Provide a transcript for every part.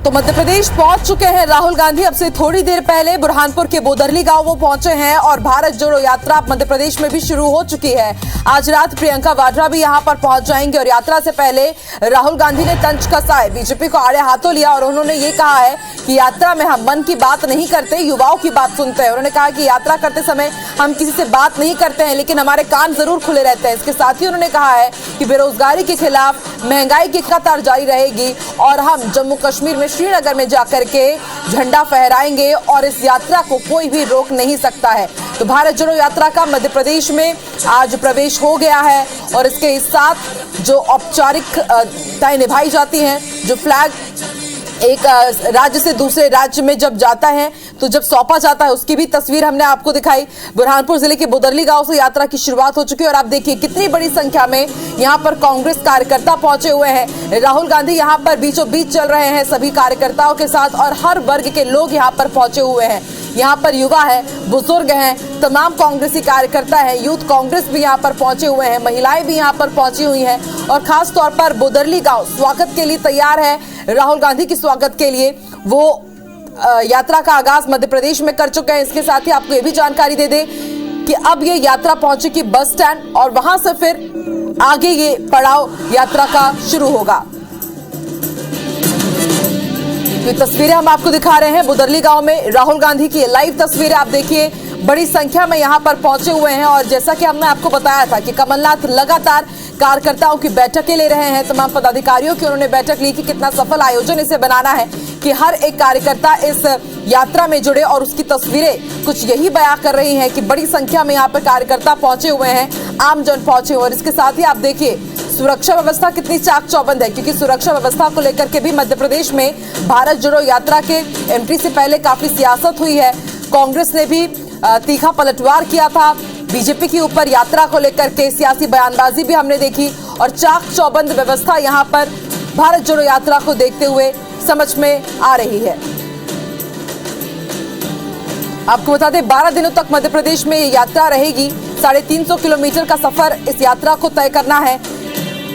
तो मध्य प्रदेश पहुंच चुके हैं राहुल गांधी। अब से थोड़ी देर पहले बुरहानपुर के बोदरली गांव वो पहुंचे हैं और भारत जोड़ो यात्रा मध्य प्रदेश में भी शुरू हो चुकी है। आज रात प्रियंका वाड्रा भी यहां पर पहुंच जाएंगे और यात्रा से पहले राहुल गांधी ने तंज कसा है, बीजेपी को आड़े हाथों लिया और उन्होंने ये कहा है कि यात्रा में हम मन की बात नहीं करते, युवाओं की बात सुनते हैं। उन्होंने कहा कि यात्रा करते समय हम किसी से बात नहीं करते हैं, लेकिन हमारे कान जरूर खुले रहते हैं। इसके साथ ही उन्होंने कहा है कि बेरोजगारी के खिलाफ, महंगाई की कतार जारी रहेगी और हम जम्मू कश्मीर में श्रीनगर में जाकर के झंडा फहराएंगे और इस यात्रा को कोई भी रोक नहीं सकता है। तो भारत जोड़ो यात्रा का मध्य प्रदेश में आज प्रवेश हो गया है और इसके साथ जो औपचारिकताएं निभाई जाती हैं, जो फ्लैग एक राज्य से दूसरे राज्य में जब जाता है तो जब सौंपा जाता है, उसकी भी तस्वीर हमने आपको दिखाई। बुरहानपुर जिले के बोदरली गांव से यात्रा की शुरुआत हो चुकी है और आप देखिए कितनी बड़ी संख्या में यहां पर कांग्रेस कार्यकर्ता पहुंचे हुए हैं। राहुल गांधी यहां पर बीचों बीच चल रहे हैं सभी कार्यकर्ताओं के साथ और हर वर्ग के लोग यहां पर पहुंचे हुए हैं। यहाँ पर युवा है, बुजुर्ग हैं, तमाम कांग्रेसी कार्यकर्ता हैं, यूथ कांग्रेस भी यहाँ पर पहुंचे हुए हैं, महिलाएं भी यहाँ पर पहुंची हुई हैं और खास तौर पर बोदरली गांव स्वागत के लिए तैयार है। राहुल गांधी के स्वागत के लिए वो यात्रा का आगाज मध्य प्रदेश में कर चुके हैं। इसके साथ ही आपको ये भी जानकारी दे दें कि अब ये यात्रा पहुंचेगी बस स्टैंड और वहां से फिर आगे ये पड़ाव यात्रा का शुरू होगा। ये तस्वीरें हम आपको दिखा रहे हैं बोदरली गांव में राहुल गांधी की लाइव तस्वीरें। आप देखिए बड़ी संख्या में यहां पर पहुंचे हुए हैं और जैसा कि हमने आपको बताया था कि कमलनाथ लगातार कार्यकर्ताओं की बैठकें ले रहे हैं, तमाम पदाधिकारियों की उन्होंने बैठक ली कि कितना सफल आयोजन इसे बनाना है कि हर एक कार्यकर्ता इस यात्रा में जुड़े और उसकी तस्वीरें कुछ यही बयां कर रही हैं कि बड़ी संख्या में यहाँ पर कार्यकर्ता पहुंचे हुए हैं, आमजन पहुंचे हुए। और इसके साथ ही आप देखिए सुरक्षा व्यवस्था कितनी चाक चौबंद है, क्योंकि सुरक्षा व्यवस्था को लेकर के भी मध्य प्रदेश में भारत जोड़ो यात्रा के एंट्री से पहले काफी सियासत हुई है। कांग्रेस ने भी तीखा पलटवार किया था बीजेपी के ऊपर, यात्रा को लेकर के सियासी बयानबाजी भी हमने देखी और चाक चौबंद व्यवस्था यहां पर भारत जोड़ो यात्रा को देखते हुए समझ में आ रही है। आपको बता दें 12 दिनों तक मध्य प्रदेश में ये यात्रा रहेगी। 350 किलोमीटर का सफर इस यात्रा को तय करना है।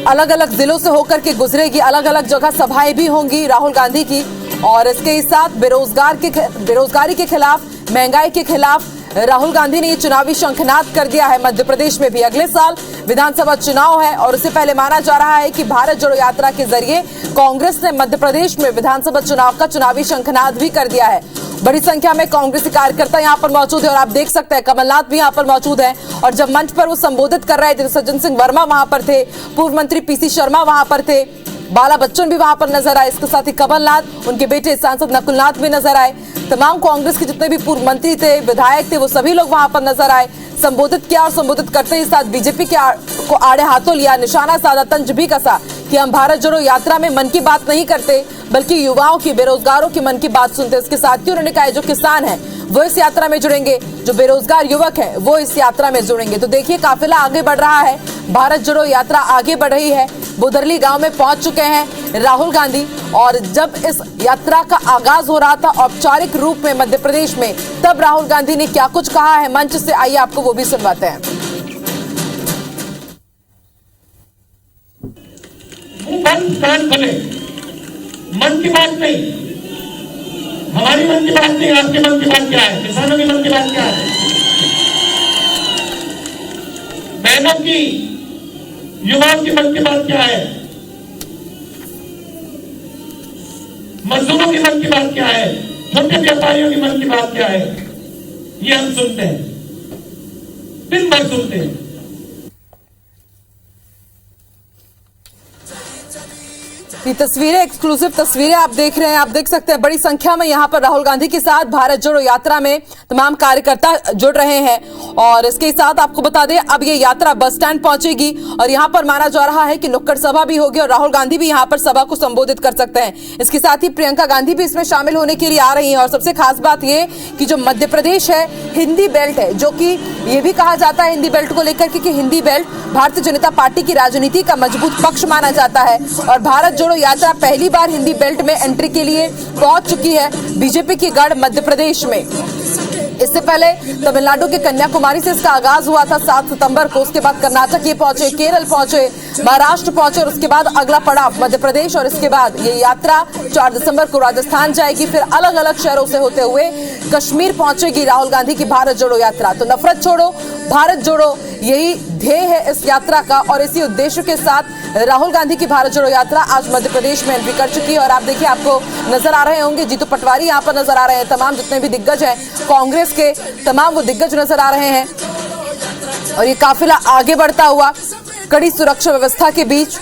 अलग अलग जिलों से होकर के गुजरेगी, अलग अलग जगह सभाएं भी होंगी राहुल गांधी की और इसके साथ बेरोजगारी के खिलाफ, महंगाई के खिलाफ राहुल गांधी ने ये चुनावी शंखनाद कर दिया है। मध्य प्रदेश में भी अगले साल विधानसभा चुनाव है और उससे पहले माना जा रहा है कि भारत जोड़ो यात्रा के जरिए कांग्रेस ने मध्य प्रदेश में विधानसभा चुनाव का चुनावी शंखनाद भी कर दिया है। बड़ी संख्या में कांग्रेसी कार्यकर्ता यहाँ पर मौजूद है और आप देख सकते हैं कमलनाथ भी यहाँ पर मौजूद हैं और जब मंच पर वो संबोधित कर रहे थे सज्जन सिंह वर्मा वहां पर थे, पूर्व मंत्री पीसी शर्मा वहां पर थे, बाला बच्चन भी वहां पर नजर आए, इसके साथ ही कमलनाथ, उनके बेटे सांसद नकुलनाथ भी नजर आए। तमाम कांग्रेस के जितने भी पूर्व मंत्री थे, विधायक थे, वो सभी लोग वहां पर नजर आए। संबोधित किया और संबोधित करते ही साथ बीजेपी को आड़े हाथों लिया, निशाना साधा, तंज भी कसा कि हम भारत जोड़ो यात्रा में मन की बात नहीं करते बल्कि युवाओं की, बेरोजगारों की मन की बात सुनते। इसके साथ ही उन्होंने कहा जो किसान है वो इस यात्रा में जुड़ेंगे, जो बेरोजगार युवक है वो इस यात्रा में जुड़ेंगे। तो देखिए काफिला आगे बढ़ रहा है, भारत जोड़ो यात्रा आगे बढ़ रही है। बोदरली गांव में पहुंच चुके हैं राहुल गांधी और जब इस यात्रा का आगाज हो रहा था औपचारिक रूप में मध्य प्रदेश में, तब राहुल गांधी ने क्या कुछ कहा है मंच से, आइए आपको वो भी सुनवाते हैं। मन की बात नहीं, हमारी मन की बात नहीं, आपके मन की बात क्या है, किसानों की मन की बात क्या है, बहनों की, युवाओं की मन की बात क्या है, मजदूरों की मन की बात क्या है, छोटे व्यापारियों की मन की बात क्या है, ये हम सुनते हैं, दिन भर सुनते हैं। ये तस्वीरें, एक्सक्लूसिव तस्वीरें आप देख रहे हैं। आप देख सकते हैं बड़ी संख्या में यहाँ पर राहुल गांधी के साथ भारत जोड़ो यात्रा में तमाम कार्यकर्ता जुड़ रहे हैं और इसके साथ आपको बता दें अब ये यात्रा बस स्टैंड पहुंचेगी और यहाँ पर माना जा रहा है कि नुक्कड़ सभा भी होगी और राहुल गांधी भी यहाँ पर सभा को संबोधित कर सकते हैं। इसके साथ ही प्रियंका गांधी भी इसमें शामिल होने के लिए आ रही है और सबसे खास बात ये कि जो मध्य प्रदेश है हिंदी बेल्ट है, जो कि ये भी कहा जाता है हिंदी बेल्ट को लेकर के कि हिंदी बेल्ट भारतीय जनता पार्टी की राजनीति का मजबूत पक्ष माना जाता है और भारत जोड़ो यात्रा पहली बार हिंदी बेल्ट में एंट्री के लिए पहुंच चुकी है बीजेपी की गढ़ मध्य प्रदेश में। इससे पहले तमिलनाडु के कन्याकुमारी से इसका आगाज हुआ था 7 सितंबर को। उसके बाद कर्नाटक ये पहुंचे, केरल पहुंचे, महाराष्ट्र पहुंचे और उसके बाद अगला पड़ाव मध्य प्रदेश और इसके बाद ये यात्रा 4 दिसंबर को राजस्थान जाएगी। फिर अलग अलग शहरों से होते हुए कश्मीर पहुंचेगी राहुल गांधी की भारत जोड़ो यात्रा। तो नफरत छोड़ो भारत जोड़ो, यही ध्येय है इस यात्रा का और इसी उद्देश्य के साथ राहुल गांधी की भारत जोड़ो यात्रा आज मध्य प्रदेश में एंट्री कर चुकी है। और आप देखिए, आपको नजर आ रहे होंगे जीतू पटवारी यहाँ पर नजर आ रहे हैं, तमाम जितने भी दिग्गज हैं कांग्रेस के तमाम वो दिग्गज नजर आ रहे हैं और ये काफिला आगे बढ़ता हुआ कड़ी सुरक्षा व्यवस्था के बीच।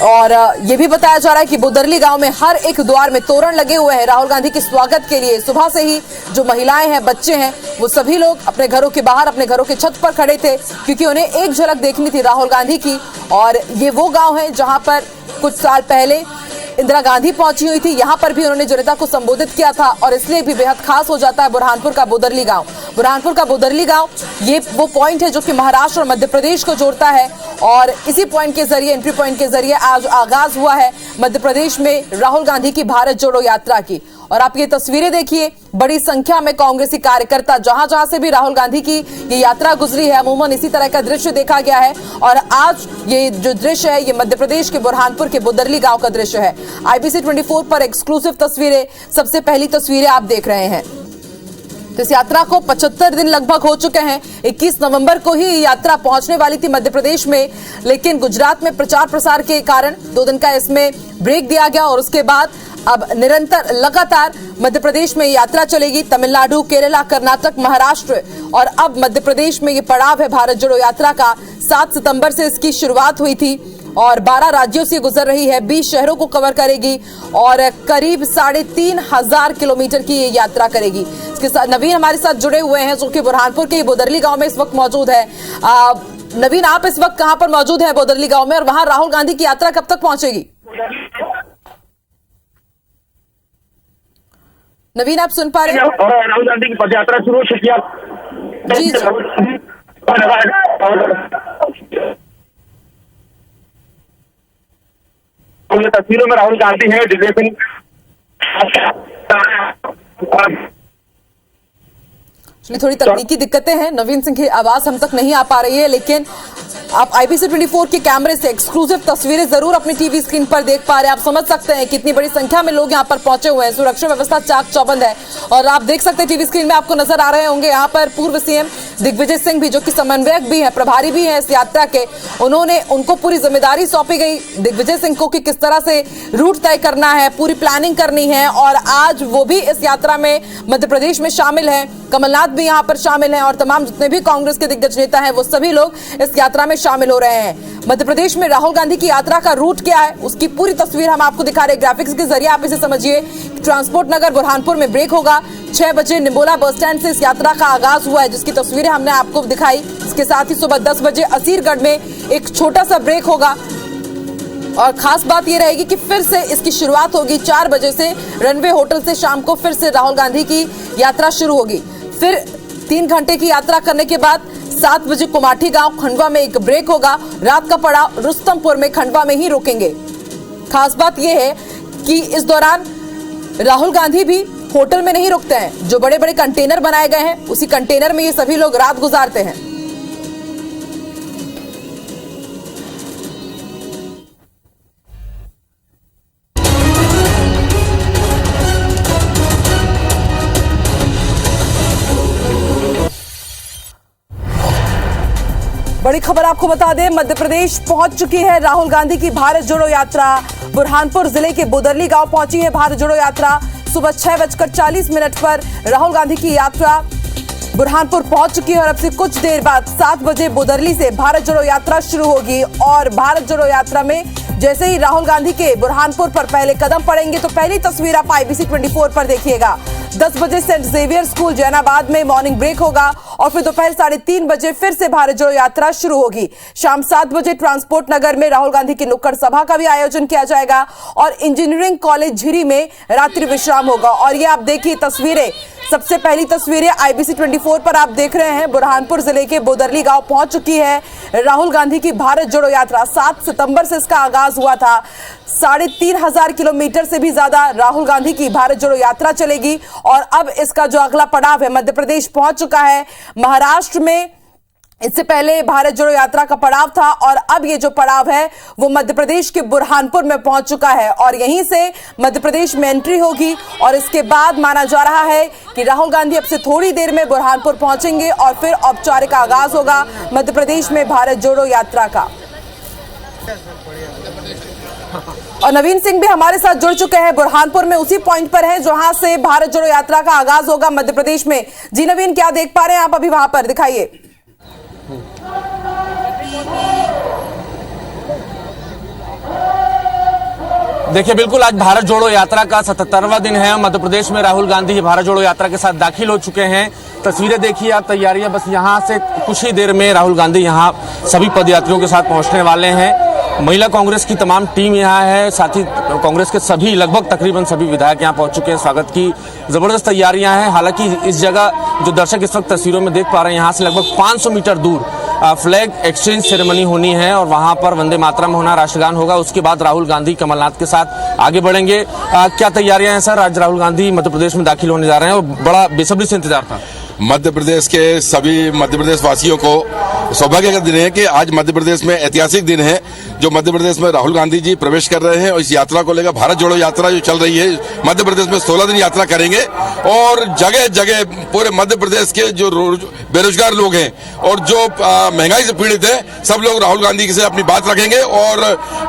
और ये भी बताया जा रहा है कि बुदरली गांव में हर एक द्वार में तोरण लगे हुए हैं राहुल गांधी के स्वागत के लिए। सुबह से ही जो महिलाएं हैं, बच्चे हैं, वो सभी लोग अपने घरों के बाहर, अपने घरों के छत पर खड़े थे क्योंकि उन्हें एक झलक देखनी थी राहुल गांधी की। और ये वो गांव है जहां पर कुछ साल पहले इंदिरा गांधी पहुंची हुई थी। यहां पर भी उन्होंने जनता को संबोधित किया था और इसलिए भी बेहद खास हो जाता है बुरहानपुर का बुदरली गांव। बुरहानपुर का बुदरली गांव ये वो पॉइंट है जो कि महाराष्ट्र और मध्य प्रदेश को जोड़ता है और इसी पॉइंट के जरिए, एंट्री पॉइंट के जरिए आज आगाज हुआ है मध्य प्रदेश में राहुल गांधी की भारत जोड़ो यात्रा की। और आप ये तस्वीरें देखिए, बड़ी संख्या में कांग्रेसी कार्यकर्ता जहां जहां से भी राहुल गांधी की ये यात्रा गुजरी है, अमूमन इसी तरह का दृश्य देखा गया है। और आज ये जो दृश्य है ये मध्य प्रदेश के बुरहानपुर के बुदरली गांव का दृश्य है। IBC 24 पर एक्सक्लूसिव तस्वीरें, सबसे पहली तस्वीरें आप देख रहे हैं। तो इस यात्रा को 75 दिन लगभग हो चुके हैं। 21 नवंबर को ही ये यात्रा पहुंचने वाली थी मध्य प्रदेश में, लेकिन गुजरात में प्रचार प्रसार के कारण 2 दिन का इसमें ब्रेक दिया गया और उसके बाद अब निरंतर लगातार मध्य प्रदेश में यात्रा चलेगी। तमिलनाडु, केरला, कर्नाटक, महाराष्ट्र और अब मध्य प्रदेश में ये पड़ाव है भारत जोड़ो यात्रा का। 7 सितंबर से इसकी शुरुआत हुई थी और 12 राज्यों से गुजर रही है, 20 शहरों को कवर करेगी और करीब 3,500 किलोमीटर की ये यात्रा करेगी। इसके साथ नवीन हमारे साथ जुड़े हुए हैं जो कि बुरहानपुर के बुदरली गांव में इस वक्त मौजूद है। नवीन, आप इस वक्त कहां पर मौजूद है बुदरली गांव में और वहां राहुल गांधी की यात्रा कब तक पहुंचेगी? नवीन, आप सुन पा रहे हैं? और राहुल गांधी की पद यात्रा शुरू हो चुकी है। जी तस्वीरों में राहुल गांधी है, दिग्विजय सिंह थोड़ी तकनीकी दिक्कतें हैं, नवीन सिंह की आवाज हम तक नहीं आ पा रही है, लेकिन आप IBC 24 के कैमरे से एक्सक्लूसिव तस्वीरें जरूर अपनी टीवी स्क्रीन पर देख पा रहे हैं। आप समझ सकते हैं कितनी बड़ी संख्या में लोग यहाँ पर पहुंचे हुए हैं, सुरक्षा व्यवस्था चाक चौबंद है। और आप देख सकते हैं टीवी स्क्रीन में आपको नजर आ रहे होंगे यहाँ पर पूर्व CM दिग्विजय सिंह भी, जो कि समन्वयक भी है, प्रभारी भी है इस यात्रा के, उनको पूरी जिम्मेदारी सौंपी गई दिग्विजय सिंह को कि किस तरह से रूट तय करना है, पूरी प्लानिंग करनी है। और आज वो भी इस यात्रा में मध्य प्रदेश में शामिल है, कमलनाथ भी यहाँ पर शामिल हैं और तमाम जितने भी कांग्रेस के दिग्गज नेता हैं वो सभी लोग इस यात्रा में शामिल हो रहे हैं। मध्य प्रदेश में राहुल गांधी की यात्रा का रूट क्या है उसकी पूरी तस्वीर हम आपको दिखा रहे हैं ग्राफिक्स के जरिए। आप इसे समझिए। ट्रांसपोर्ट नगर बुरहानपुर में ब्रेक होगा। 6 बजे निम्बोला बस स्टैंड से इस यात्रा का आगाज हुआ है, जिसकी तस्वीरें हमने आपको दिखाई। इसके साथ ही सुबह 10 बजे असीरगढ़ में एक छोटा सा ब्रेक होगा और खास बात यह रहेगी कि फिर से इसकी शुरुआत होगी 4 बजे से रनवे होटल से। शाम को फिर से राहुल गांधी की यात्रा शुरू होगी। फिर 3 घंटे की यात्रा करने के बाद 7 बजे कुमाठी गांव खंडवा में एक ब्रेक होगा। रात का पड़ाव रुस्तमपुर में खंडवा में ही रुकेंगे। खास बात यह है कि इस दौरान राहुल गांधी भी होटल में नहीं रुकते हैं। जो बड़े बड़े कंटेनर बनाए गए हैं उसी कंटेनर में ये सभी लोग रात गुजारते हैं। बड़ी खबर आपको बता दें, मध्य प्रदेश पहुंच चुकी है राहुल गांधी की भारत जोड़ो यात्रा। बुरहानपुर जिले के बुदरली गांव पहुंची है भारत जोड़ो यात्रा। सुबह 6:40 पर राहुल गांधी की यात्रा बुरहानपुर पहुंच चुकी है और अब से कुछ देर बाद 7 बजे बुदरली से भारत जोड़ो यात्रा शुरू होगी। और भारत जोड़ो यात्रा में जैसे ही राहुल गांधी के बुरहानपुर पर पहले कदम पड़ेंगे तो पहली तस्वीर आप IBC 24 पर देखिएगा। 10 बजे सेंट जेवियर स्कूल जैनाबाद में मॉर्निंग ब्रेक होगा और फिर दोपहर 3:30 बजे फिर से भारत जोड़ो यात्रा शुरू होगी। शाम 7 बजे ट्रांसपोर्ट नगर में राहुल गांधी की नुक्कड़ सभा का भी आयोजन किया जाएगा और इंजीनियरिंग कॉलेज झिरी में रात्रि विश्राम होगा। और ये आप देखिए तस्वीरें, सबसे पहली तस्वीरें IBC 24 पर आप देख रहे हैं। बुरहानपुर जिले के बुदरली गांव पहुंच चुकी है राहुल गांधी की भारत जोड़ो यात्रा 7 सितंबर से इसका आगाज हुआ था। 3,500 किलोमीटर से भी ज्यादा राहुल गांधी की भारत जोड़ो यात्रा चलेगी और अब इसका जो अगला पड़ाव है मध्य प्रदेश पहुंच चुका है। महाराष्ट्र में इससे पहले भारत जोड़ो यात्रा का पड़ाव था और अब ये जो पड़ाव है वो मध्य प्रदेश के बुरहानपुर में पहुंच चुका है और यहीं से मध्य प्रदेश में एंट्री होगी और इसके बाद माना जा रहा है कि राहुल गांधी अब से थोड़ी देर में बुरहानपुर पहुंचेंगे और फिर औपचारिक आगाज होगा मध्य प्रदेश में भारत जोड़ो यात्रा का। और नवीन सिंह भी हमारे साथ जुड़ चुके हैं, बुरहानपुर में उसी पॉइंट पर हैं जहां से भारत जोड़ो यात्रा का आगाज होगा मध्य प्रदेश में। जी नवीन, क्या देख पा रहे हैं आप अभी वहां पर, दिखाइए। देखिए, बिल्कुल आज भारत जोड़ो यात्रा का 77वां दिन है। मध्य प्रदेश में राहुल गांधी भारत जोड़ो यात्रा के साथ दाखिल हो चुके हैं। तस्वीरें देखिए आप, तैयारियां बस यहां से कुछ ही देर में राहुल गांधी यहां सभी पदयात्रियों के साथ पहुंचने वाले हैं। महिला कांग्रेस की तमाम टीम यहाँ है, साथ ही कांग्रेस के सभी लगभग तकरीबन सभी विधायक यहाँ पहुंच चुके हैं। स्वागत की जबरदस्त तैयारियां हैं। हालांकि इस जगह जो दर्शक इस वक्त तस्वीरों में देख पा रहे हैं, यहाँ से लगभग 500 मीटर दूर फ्लैग एक्सचेंज सेरेमनी होनी है और वहां पर वंदे मातरम होना, राष्ट्रगान होगा। उसके बाद राहुल गांधी कमलनाथ के साथ आगे बढ़ेंगे। क्या तैयारियां हैं सर? आज राहुल गांधी मध्य प्रदेश में दाखिल होने जा रहे हैं और बड़ा बेसब्री से इंतजार था। मध्य प्रदेश के सभी मध्य प्रदेश वासियों को सौभाग्य का दिन है कि आज मध्य प्रदेश में ऐतिहासिक दिन है जो मध्य प्रदेश में राहुल गांधी जी प्रवेश कर रहे हैं और इस यात्रा को लेकर भारत जोड़ो यात्रा जो चल रही है, मध्य प्रदेश में 16 दिन यात्रा करेंगे और जगह जगह पूरे मध्य प्रदेश के जो बेरोजगार लोग हैं और जो महंगाई से पीड़ित हैं, सब लोग राहुल गांधी से अपनी बात रखेंगे और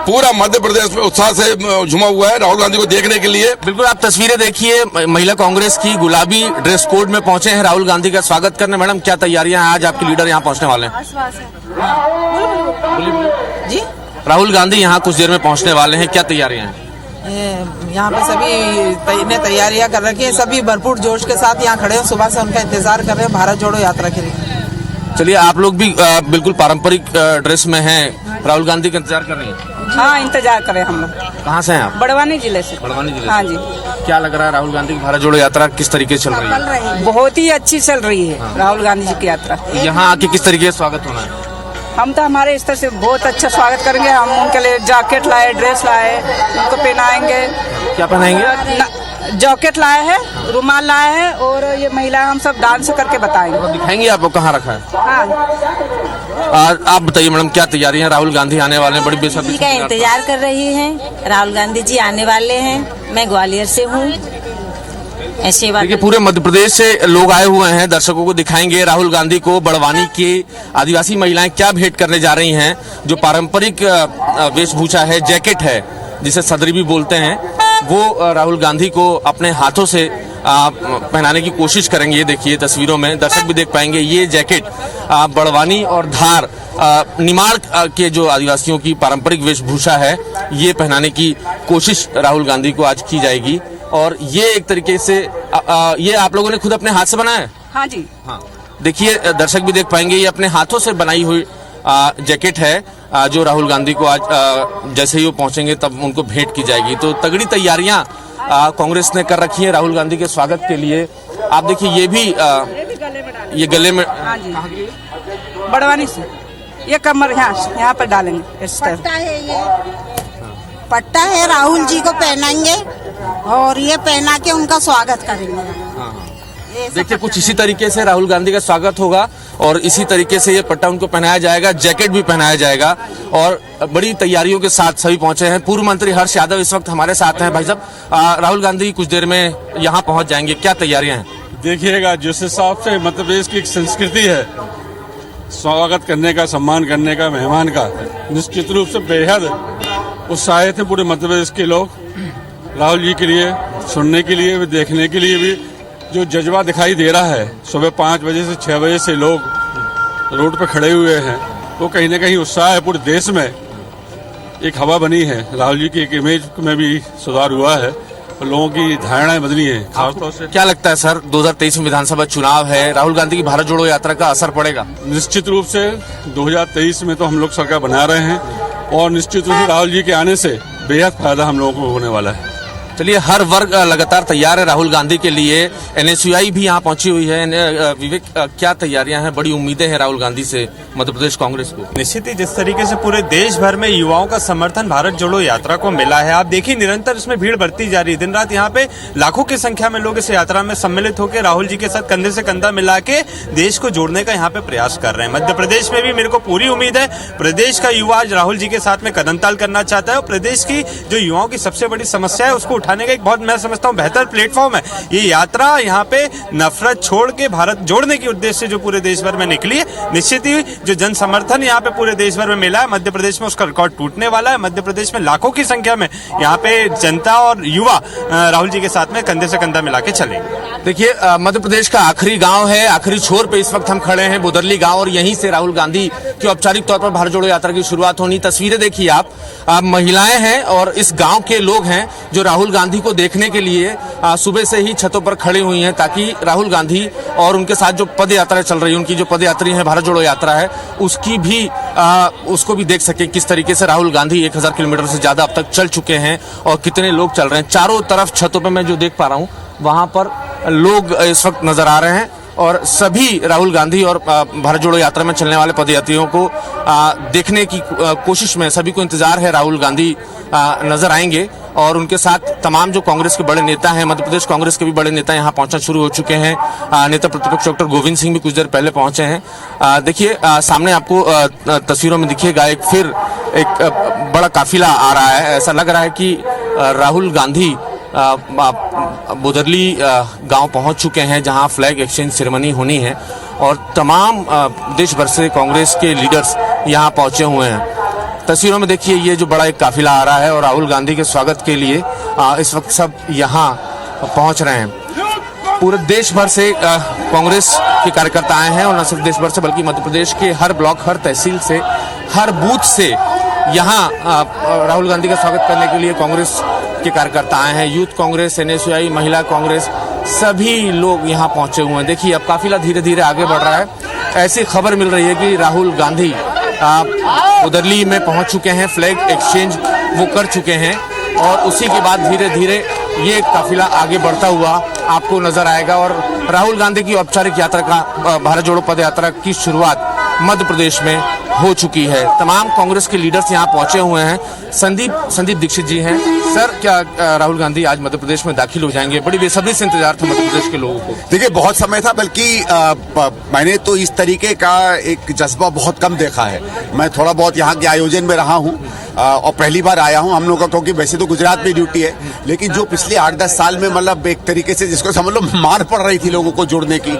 पूरा मध्य प्रदेश में उत्साह से झुमा हुआ है राहुल गांधी को देखने के लिए। बिल्कुल, आप तस्वीरें देखिए, महिला कांग्रेस की गुलाबी ड्रेस कोड में पहुंचे हैं राहुल गांधी का स्वागत करने। मैडम, क्या तैयारियां हैं? आज आपके लीडर यहाँ पहुंचने वाले हैं। जी, राहुल गांधी यहाँ कुछ देर में पहुंचने वाले हैं, क्या तैयारियां हैं? यहाँ पे सभी तैयारियां कर रखी है, सभी भरपूर जोश के साथ यहाँ खड़े हैं, सुबह से उनका इंतजार कर रहे हैं भारत जोड़ो यात्रा के लिए। चलिए, आप लोग भी बिल्कुल पारंपरिक ड्रेस में हैं, राहुल गांधी का इंतजार कर रहे हैं। हाँ, इंतजार कर रहे हैं हम लोग। कहाँ से हैं आप? बड़वानी जिले से। बड़वानी जिले से। हाँ जी। क्या लग रहा है राहुल गांधी की भारत जोड़ो यात्रा किस तरीके से चल रही है? बहुत ही अच्छी चल रही है राहुल गांधी जी की यात्रा। यहाँ आके किस तरीके से स्वागत होना है? हम तो हमारे स्तर से बहुत अच्छा स्वागत करेंगे। हम उनके लिए जैकेट लाए, ड्रेस लाए, उनको पहनाएंगे। क्या पहनाएंगे? जैकेट लाए हैं, रुमाल लाए हैं और ये महिला हम सब डांस करके बताएंगे। दिखाएंगे आपको कहाँ रखा है? हाँ। आप बताइए मैडम, क्या तैयारी है? राहुल गांधी आने वाले हैं, बड़ी बेसब्री का इंतजार कर रही हैं। राहुल गांधी जी आने वाले हैं। मैं ग्वालियर से हूँ। ऐसी बात, देखिए, पूरे मध्य प्रदेश से लोग आए हुए हैं, दर्शकों को दिखाएंगे राहुल गांधी को बड़वानी की आदिवासी महिलाएं क्या भेंट करने जा रही हैं। जो पारंपरिक वेशभूषा है, जैकेट है जिसे सदरी भी बोलते हैं, वो राहुल गांधी को अपने हाथों से पहनाने की कोशिश करेंगे। ये देखिए तस्वीरों में दर्शक भी देख पाएंगे, ये जैकेट बड़वानी और धार निमाड़ के जो आदिवासियों की पारंपरिक वेशभूषा है, ये पहनाने की कोशिश राहुल गांधी को आज की जाएगी। और ये एक तरीके से ये आप लोगों ने खुद अपने हाथ से बनाया है? हाँ जी। हाँ, देखिए दर्शक भी देख पाएंगे, ये अपने हाथों से बनाई हुई जैकेट है जो राहुल गांधी को आज जैसे ही वो पहुंचेंगे तब उनको भेंट की जाएगी। तो तगड़ी तैयारियां कांग्रेस ने कर रखी है राहुल गांधी के स्वागत के लिए। आप देखिए, ये भी ये गले में। हाँ जी, बड़वानी से ये कमर यहाँ पर डालेंगे। पट्टा है, ये पट्टा है, राहुल जी को पहनाएंगे और ये पहना के उनका स्वागत करेंगे। देखिए, कुछ इसी तरीके से राहुल गांधी का स्वागत होगा और इसी तरीके से ये पट्टा उनको पहनाया जाएगा, जैकेट भी पहनाया जाएगा और बड़ी तैयारियों के साथ सभी पहुंचे हैं। पूर्व मंत्री हर्ष यादव इस वक्त हमारे साथ हैं। भाई साहब, राहुल गांधी कुछ देर में यहाँ पहुंच जाएंगे, क्या तैयारियां हैं? देखिए, जिस हिसाब से मध्य प्रदेश की एक संस्कृति है स्वागत करने का, सम्मान करने का, मेहमान का, निश्चित रूप से बेहद उत्साहित है पूरे मध्य प्रदेश के लोग राहुल जी के लिए, सुनने के लिए भी, देखने के लिए भी। जो जज्बा दिखाई दे रहा है, सुबह 5 बजे से 6 बजे से लोग रोड पर खड़े हुए हैं, वो कहीं ना कहीं उत्साह है। पूरे देश में एक हवा बनी है, राहुल जी की एक इमेज में भी सुधार हुआ है, लोगों की धारणाएं बदली हैं खासतौर से। क्या लगता है सर, 2023 में विधानसभा चुनाव है, राहुल गांधी की भारत जोड़ो यात्रा का असर पड़ेगा? निश्चित रूप से 2023 में तो हम लोग सरकार बना रहे हैं और निश्चित रूप से राहुल जी के आने से बेहद फायदा हम लोगों को होने वाला है। चलिए, हर वर्ग लगातार तैयार है राहुल गांधी के लिए। एनएसयूआई भी यहाँ पहुंची हुई है। विवेक, क्या तैयारियां हैं, बड़ी उम्मीदें हैं राहुल गांधी से मध्य प्रदेश कांग्रेस को? निश्चित ही जिस तरीके से पूरे देश भर में युवाओं का समर्थन भारत जोड़ो यात्रा को मिला है, आप देखिए निरंतर इसमें भीड़ बढ़ती जा रही है। दिन रात यहाँ पे लाखों की संख्या में लोग इस यात्रा में सम्मिलित होकर राहुल जी के साथ कंधे से कंधा मिला के देश को जोड़ने का यहाँ पे प्रयास कर रहे हैं। मध्य प्रदेश में भी मेरे को पूरी उम्मीद है प्रदेश का युवा आज राहुल जी के साथ में कदम ताल करना चाहता है और प्रदेश की जो युवाओं की सबसे बड़ी समस्या है उसको उठाने का एक बहुत, मैं समझता हूँ, बेहतर प्लेटफॉर्म है ये यात्रा। यहाँ पे नफरत छोड़ के भारत जोड़ने के उद्देश्य से जो पूरे देश भर में निकली है, निश्चित ही जो जन समर्थन यहाँ पे पूरे देश भर में मिला है, मध्य प्रदेश में उसका रिकॉर्ड टूटने वाला है। मध्य प्रदेश में लाखों की संख्या में यहाँ पे जनता और युवा राहुल जी के साथ में कंधे से कंधा मिला के चलेंगे। देखिए, मध्य प्रदेश का आखिरी गांव है, आखिरी छोर पे इस वक्त हम खड़े हैं, बोदरली गांव, और यहीं से राहुल गांधी की औपचारिक तौर पर भारत जोड़ो यात्रा की शुरुआत होनी। तस्वीरें देखिए आप, महिलाएं हैं और इस गांव के लोग हैं जो राहुल गांधी को देखने के लिए सुबह से ही छतों पर खड़ी हुई हैं, ताकि राहुल गांधी और उनके साथ जो पद यात्रा चल रही है, उनकी जो पद यात्री है, भारत जोड़ो यात्रा है, उसकी भी उसको भी देख सके किस तरीके से राहुल गांधी 1000 किलोमीटर से ज्यादा अब तक चल चुके हैं और कितने लोग चल रहे हैं। चारों तरफ छतों पर मैं जो देख पा रहा हूँ, वहां पर लोग इस वक्त नजर आ रहे हैं और सभी राहुल गांधी और भारत जोड़ो यात्रा में चलने वाले पदयात्रियों को देखने की कोशिश में, सभी को इंतजार है राहुल गांधी नजर आएंगे। और उनके साथ तमाम जो कांग्रेस के बड़े नेता हैं, मध्य प्रदेश कांग्रेस के भी बड़े नेता यहाँ पहुंचना शुरू हो चुके हैं। नेता प्रतिपक्ष डॉक्टर गोविंद सिंह भी कुछ देर पहले पहुंचे हैं। देखिए, सामने आपको तस्वीरों में दिखेगा एक बड़ा काफिला आ रहा है। ऐसा लग रहा है कि राहुल गांधी बोदरली गांव पहुंच चुके हैं, जहां फ्लैग एक्सचेंज सेरेमनी होनी है और तमाम देश भर से कांग्रेस के लीडर्स यहां पहुंचे हुए हैं। तस्वीरों में देखिए, ये जो बड़ा एक काफिला आ रहा है और राहुल गांधी के स्वागत के लिए इस वक्त सब यहां पहुंच रहे हैं। पूरे देश भर से कांग्रेस के कार्यकर्ता आए हैं और न सिर्फ देश भर से बल्कि मध्य प्रदेश के हर ब्लॉक, हर तहसील से, हर बूथ से यहाँ राहुल गांधी का स्वागत करने के लिए कांग्रेस के कार्यकर्ता आए हैं। यूथ कांग्रेस, एनएसयूआई, महिला कांग्रेस, सभी लोग यहाँ पहुंचे हुए हैं। देखिए, अब काफिला धीरे धीरे आगे बढ़ रहा है। ऐसी खबर मिल रही है कि राहुल गांधी बोदरली में पहुंच चुके हैं, फ्लैग एक्सचेंज वो कर चुके हैं और उसी के बाद धीरे धीरे ये काफिला आगे बढ़ता हुआ आपको नजर आएगा और राहुल गांधी की औपचारिक यात्रा का, भारत जोड़ो पद यात्रा की शुरुआत मध्य प्रदेश में हो चुकी है। तमाम कांग्रेस के लीडर्स यहाँ पहुंचे हुए हैं। संदीप दीक्षित जी हैं। सर, क्या राहुल गांधी आज मध्य प्रदेश में दाखिल हो जाएंगे? बड़ी बेसब्री से इंतजार था मध्य प्रदेश के लोगों को। देखिए, बहुत समय था, बल्कि मैंने तो इस तरीके का एक जज्बा बहुत कम देखा है। मैं थोड़ा बहुत यहाँ के आयोजन में रहा हूँ और पहली बार आया हूँ हम लोगों का, क्योंकि वैसे तो गुजरात में ड्यूटी है, लेकिन जो पिछले 8-10 साल में मतलब एक तरीके से जिसको समझ लो मार पड़ रही थी लोगों को जोड़ने की,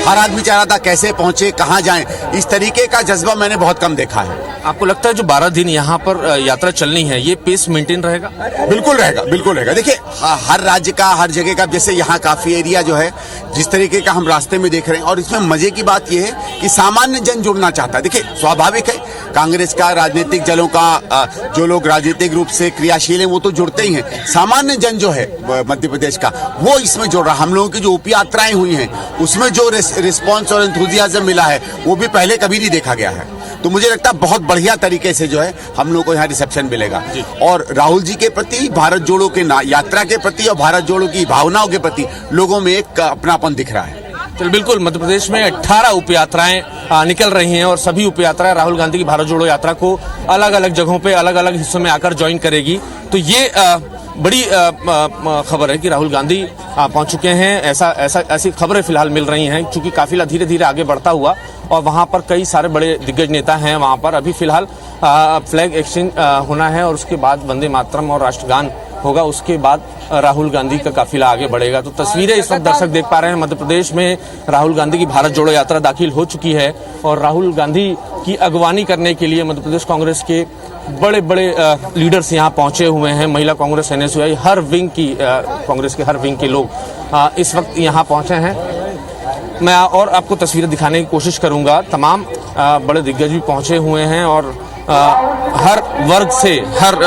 हर आदमी चाह रहा था कैसे पहुंचे, कहाँ जाएं, इस तरीके का जज्बा मैंने बहुत कम देखा है। आपको लगता है जो 12 दिन यहाँ पर यात्रा चलनी है, ये पेस मेंटेन रहेगा? बिल्कुल रहेगा, बिल्कुल रहेगा। देखिए, हर राज्य का, हर जगह का, जैसे यहाँ काफी एरिया जो है जिस तरीके का हम रास्ते में देख रहे हैं, और इसमें मजे की बात यह है कि सामान्य जन जुड़ना चाहता है। देखिए, स्वाभाविक है, कांग्रेस का, राजनीतिक दलों का, जो लोग राजनीतिक रूप से क्रियाशील हैं वो तो जुड़ते ही हैं। सामान्य जन जो है मध्य प्रदेश का, वो इसमें जुड़ रहा। हम लोगों की जो ऊपी यात्राएं हुई हैं उसमें जो रिस्पॉन्स और एंथुसियाज्म मिला है वो भी पहले कभी नहीं देखा गया है। तो मुझे लगता है बहुत बढ़िया तरीके से जो है हम लोगों को यहाँ रिसेप्शन मिलेगा और राहुल जी के प्रति, भारत जोड़ो के यात्रा के प्रति और भारत जोड़ो की भावनाओं के प्रति लोगों में एक अपनापन दिख रहा है। तो बिल्कुल, मध्य प्रदेश में 18 उप यात्राएं निकल रही हैं और सभी उप यात्राएं राहुल गांधी की भारत जोड़ो यात्रा को अलग अलग जगहों पे, अलग अलग हिस्सों में आकर ज्वाइन करेगी। तो ये बड़ी खबर है कि राहुल गांधी पहुंच चुके हैं। ऐसी खबरें फिलहाल मिल रही हैं, क्योंकि काफिला धीरे धीरे आगे बढ़ता हुआ और वहां पर कई सारे बड़े दिग्गज नेता हैं। वहां पर अभी फिलहाल फ्लैग एक्सचेंज होना है और उसके बाद वंदे मातरम और राष्ट्रगान होगा। उसके बाद राहुल गांधी का काफिला आगे बढ़ेगा। तो तस्वीरें इस वक्त दर्शक देख पा रहे हैं, मध्य प्रदेश में राहुल गांधी की भारत जोड़ो यात्रा दाखिल हो चुकी है और राहुल गांधी की अगवानी करने के लिए मध्य प्रदेश कांग्रेस के बड़े बड़े लीडर्स यहाँ पहुंचे हुए हैं। महिला कांग्रेस, एनएसयूआई, हर विंग की, कांग्रेस के हर विंग के लोग इस वक्त यहाँ पहुंचे हैं। मैं और आपको तस्वीरें दिखाने की कोशिश करूंगा। तमाम बड़े दिग्गज भी पहुंचे हुए हैं और हर वर्ग से, हर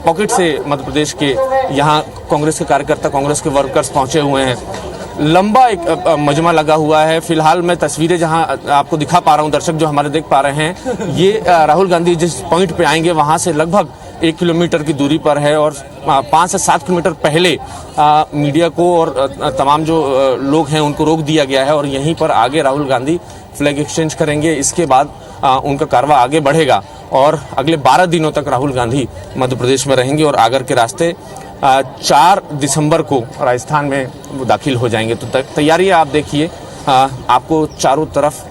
पॉकेट से मध्य प्रदेश के यहाँ कांग्रेस के कार्यकर्ता, कांग्रेस के वर्कर्स पहुंचे हुए हैं। लंबा एक मजमा लगा हुआ है। फिलहाल मैं तस्वीरें जहां आपको दिखा पा रहा हूं, दर्शक जो हमारे देख पा रहे हैं, ये राहुल गांधी जिस पॉइंट पे आएंगे वहां से लगभग 1 किलोमीटर की दूरी पर है और 5 से 7 किलोमीटर पहले मीडिया को और तमाम जो लोग हैं उनको रोक दिया गया है और यहीं पर आगे राहुल गांधी फ्लैग एक्सचेंज करेंगे। इसके बाद उनका कारवां आगे बढ़ेगा और अगले 12 दिनों तक राहुल गांधी मध्य प्रदेश में रहेंगे और आगर के रास्ते 4 दिसंबर को राजस्थान में वो दाखिल हो जाएंगे। तो तैयारी आप देखिए, आपको चारों तरफ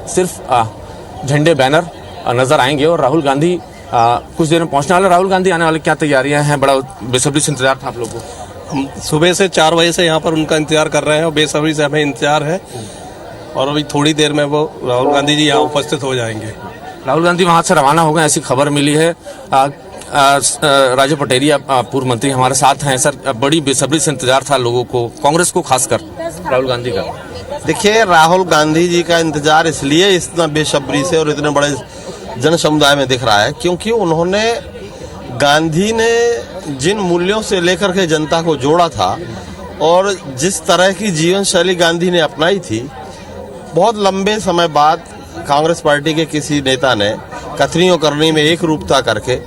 सिर्फ झंडे बैनर नजर आएंगे और राहुल गांधी कुछ देर में पहुंचने वाले। राहुल गांधी आने वाले क्या तैयारियां हैं? बड़ा बेसब्री से इंतजार था आप लोगों को। हम सुबह से 4 बजे से यहाँ पर उनका इंतजार कर रहे हैं और बेसब्री से हमें इंतजार है और अभी थोड़ी देर में वो राहुल गांधी जी यहाँ उपस्थित हो जाएंगे। राहुल गांधी वहां से रवाना हो गए ऐसी खबर मिली है। राजू पटेरिया पूर्व मंत्री हमारे साथ हैं। सर, बड़ी बेसब्री से इंतजार था लोगों को, कांग्रेस को खासकर राहुल गांधी का। देखिए, राहुल गांधी जी का इंतजार इसलिए इतना बेसब्री से और इतने बड़े जन समुदाय में दिख रहा है क्योंकि उन्होंने, गांधी ने जिन मूल्यों से लेकर के जनता को जोड़ा था और जिस तरह की जीवन शैली गांधी ने अपनाई थी, बहुत लंबे समय बाद कांग्रेस पार्टी के किसी नेता ने कथनी करनी में एक रूपता करके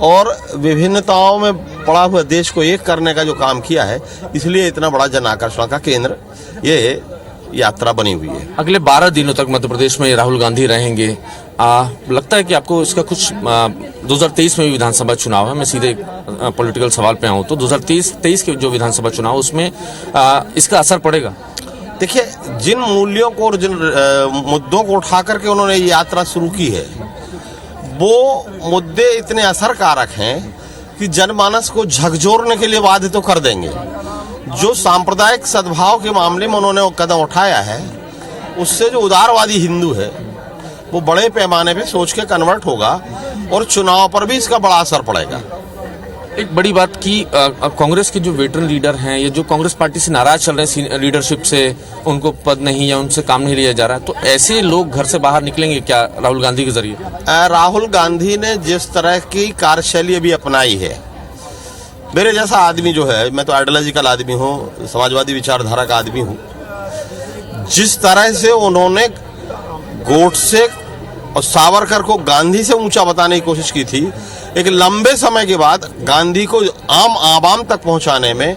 और विभिन्नताओं में पड़ा हुआ देश को एक करने का जो काम किया है, इसलिए इतना बड़ा जन आकर्षण का केंद्र ये यात्रा बनी हुई है। अगले 12 दिनों तक मध्य प्रदेश में राहुल गांधी रहेंगे। लगता है कि आपको इसका कुछ 2023 में भी विधानसभा चुनाव है, मैं सीधे पॉलिटिकल सवाल पे आऊँ तो 2023 के जो विधानसभा चुनाव उसमें इसका असर पड़ेगा? देखिए, जिन मूल्यों को और जिन मुद्दों को उठा करके उन्होंने ये यात्रा शुरू की है, वो मुद्दे इतने असरकारक हैं कि जनमानस को झकझोरने के लिए बाध्य तो कर देंगे। जो सांप्रदायिक सद्भाव के मामले में उन्होंने वो कदम उठाया है, उससे जो उदारवादी हिंदू है वो बड़े पैमाने पे सोच के कन्वर्ट होगा और चुनाव पर भी इसका बड़ा असर पड़ेगा। एक बड़ी बात कि कांग्रेस के जो वेटरन लीडर हैं, ये जो कांग्रेस पार्टी से नाराज चल रहे हैं लीडरशिप से, उनको पद नहीं या उनसे काम नहीं लिया जा रहा है, तो ऐसे लोग घर से बाहर निकलेंगे क्या राहुल गांधी के जरिए? राहुल गांधी ने जिस तरह की कार्यशैली अभी अपनाई है, मेरे जैसा आदमी जो है, मैं तो आइडियोलॉजिकल आदमी हूँ, समाजवादी विचारधारा का आदमी हूँ, जिस तरह से उन्होंने गोडसे और सावरकर को गांधी से ऊंचा बताने की कोशिश की थी, एक लंबे समय के बाद गांधी को आम आवाम तक पहुंचाने में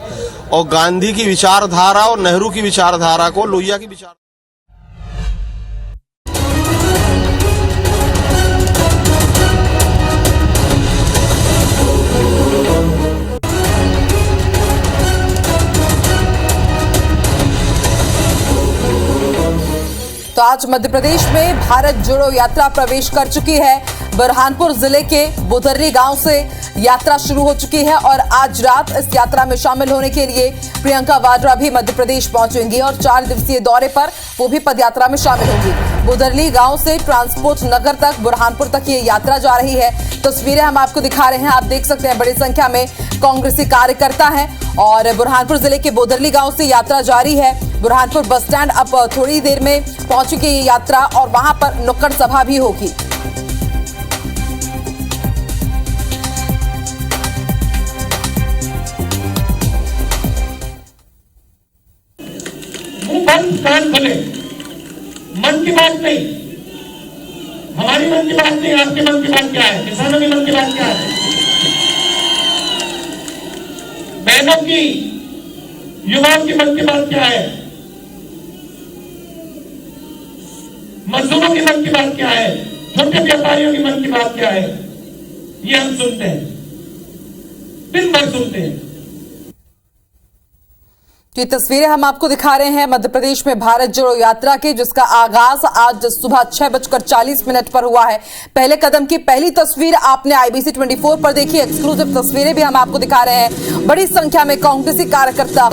और गांधी की विचारधारा और नेहरू की विचारधारा को लोहिया की विचार तो आज मध्य प्रदेश में भारत जोड़ो यात्रा प्रवेश कर चुकी है। बुरहानपुर जिले के बुदरली गांव से यात्रा शुरू हो चुकी है और आज रात इस यात्रा में शामिल होने के लिए प्रियंका वाड्रा भी मध्य प्रदेश पहुंचेंगी और 4 दिवसीय दौरे पर वो भी पदयात्रा में शामिल होंगी। बुदरली गांव से ट्रांसपोर्ट नगर तक बुरहानपुर तक ये यात्रा जा रही है। तस्वीरें हम आपको दिखा रहे हैं, आप देख सकते हैं बड़ी संख्या में कांग्रेसी कार्यकर्ता हैं और बुरहानपुर जिले के बुदरली गांव से यात्रा जारी है। बुरहानपुर बस स्टैंड अब थोड़ी देर में पहुंचेगी ये यात्रा और वहां पर नुक्कड़ सभा भी होगी। बंद कान खोले, मन की बात नहीं, हमारी मन की बात नहीं, आपके मन की बात क्या है, किसानों की मन की बात क्या है, बहनों की, युवाओं की मन की बात क्या है, मजदूरों की मन की बात क्या है, छोटे व्यापारियों की मन की बात क्या है, ये हम सुनते हैं, दिन भर सुनते हैं। ये तस्वीरें हम आपको दिखा रहे हैं मध्य प्रदेश में भारत जोड़ो यात्रा के, जिसका आगाज आज सुबह 6:40 पर हुआ है। पहले कदम की पहली तस्वीर आपने IBC 24 पर देखी। एक्सक्लूसिव तस्वीरें भी हम आपको दिखा रहे हैं। बड़ी संख्या में कांग्रेसी कार्यकर्ता,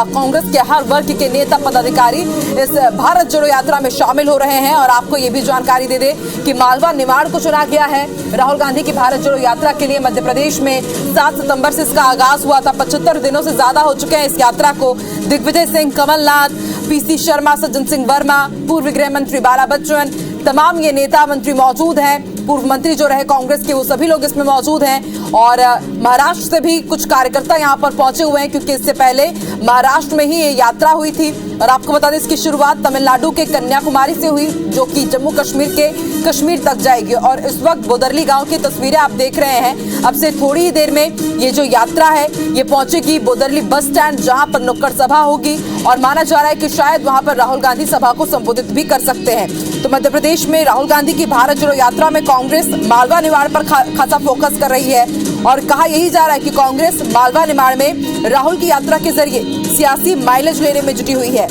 कांग्रेस के हर वर्ग के नेता पदाधिकारी इस भारत जोड़ो यात्रा में शामिल हो रहे हैं। और आपको ये भी जानकारी दे दे कि मालवा निमाड़ को चुना गया है राहुल गांधी की भारत जोड़ो यात्रा के लिए। मध्य प्रदेश में 7 सितंबर से इसका आगाज हुआ था। 75 दिनों से ज्यादा हो चुके हैं इस यात्रा को। दिग्विजय सिंह, कमलनाथ, PC शर्मा, सज्जन सिंह वर्मा, पूर्व गृह मंत्री बाला बच्चन, तमाम ये नेता मंत्री मौजूद हैं। पूर्व मंत्री जो रहे कांग्रेस के, वो सभी लोग इसमें मौजूद हैं। और महाराष्ट्र से भी कुछ कार्यकर्ता यहाँ पर पहुंचे हुए हैं, क्योंकि इससे पहले महाराष्ट्र में ही ये यात्रा हुई थी। और आपको बता दें, इसकी शुरुआत तमिलनाडु के कन्याकुमारी से हुई, जो कि जम्मू कश्मीर के कश्मीर तक जाएगी। और इस वक्त बोदरली गांव की तस्वीरें आप देख रहे हैं। अब से थोड़ी ही देर में ये जो यात्रा है ये पहुंचेगी बोदरली बस स्टैंड, जहां पर नुक्कड़ सभा होगी और माना जा रहा है कि शायद वहां पर राहुल गांधी सभा को संबोधित भी कर सकते हैं। तो मध्य प्रदेश में राहुल गांधी की भारत जोड़ो यात्रा में कांग्रेस मालवा निमाड़ पर खासा फोकस कर रही है। और कहा यही जा रहा है कि कांग्रेस मालवा निमाड़ में राहुल की यात्रा के जरिए सियासी माइलेज लेने में जुटी हुई है,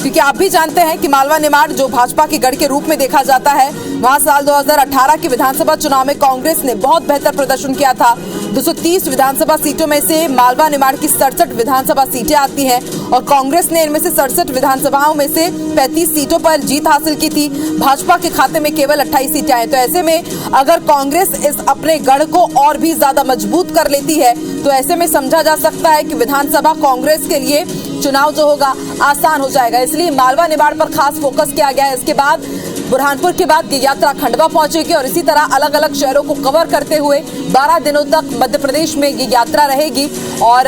क्योंकि आप भी जानते हैं कि मालवा निमाड़ जो भाजपा के गढ़ के रूप में देखा जाता है, वहां साल 2018 के विधानसभा चुनाव में कांग्रेस ने बहुत बेहतर प्रदर्शन किया था। 230 विधानसभा सीटों में से मालवा निमाड़ की 67 विधानसभा सीटें आती हैं और कांग्रेस ने इनमें से 67 विधानसभाओं में से 35 सीटों पर जीत हासिल की थी। भाजपा के खाते में केवल 28 सीटें आई। तो ऐसे में अगर कांग्रेस इस अपने गढ़ को और भी ज्यादा मजबूत कर लेती है, तो ऐसे में समझा जा सकता है कि विधानसभा कांग्रेस के लिए चुनाव जो होगा आसान हो जाएगा। इसलिए मालवा निमाड़ पर खास फोकस किया गया है। इसके बाद बुरहानपुर के बाद ये यात्रा खंडवा पहुंचेगी और इसी तरह अलग अलग शहरों को कवर करते हुए 12 दिनों तक मध्य प्रदेश में ये यात्रा रहेगी। और